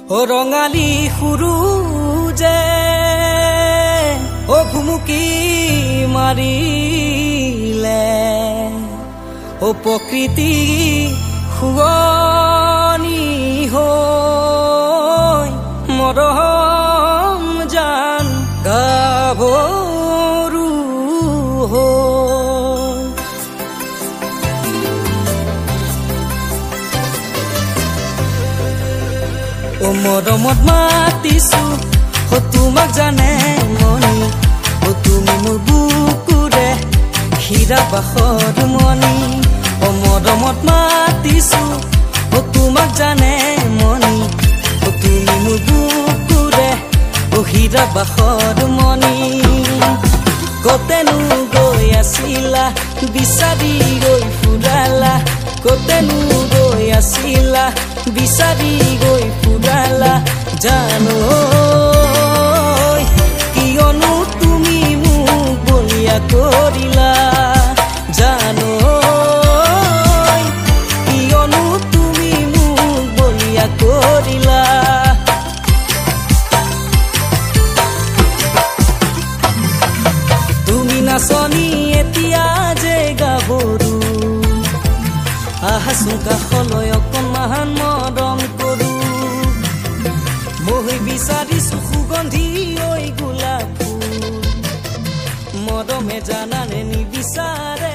ও ৰঙালী সুৰুজে ও ঘুমুকি মাৰিলে ও প্ৰকৃতি শুৱনি হৈ মৰম জান গাভৰু হৈ ও মৰমত মাতিছো ও তোমাক জানে মনি ও তুমি মোৰ বুকুৰে হীৰা বাখৰ মনি ও মৰমত মাতিছো ও তোমাক জানে মনি ও তুমি মোৰ বুকুৰে ও হীৰা বাখৰ মনি কতেনো গৈ আছিলা বিচাৰি গৈ ফুৰালা কতেনো গৈ আছিলা বিচাৰি গৈ ফুৰালা জানো কিয়নো তুমি মোক বলিয়া কৰিলা জানো কিয়নো তুমি মোক বলিয়া কৰিলা তুমি নাচনি এতিয়া যে গাভৰু আহাচোন কাষলৈ অকণমান মৰম কৰো মই বিচাৰিছো সুগন্ধি ঐ গোলাপ ফুল মৰমে জানানে নিবিচাৰে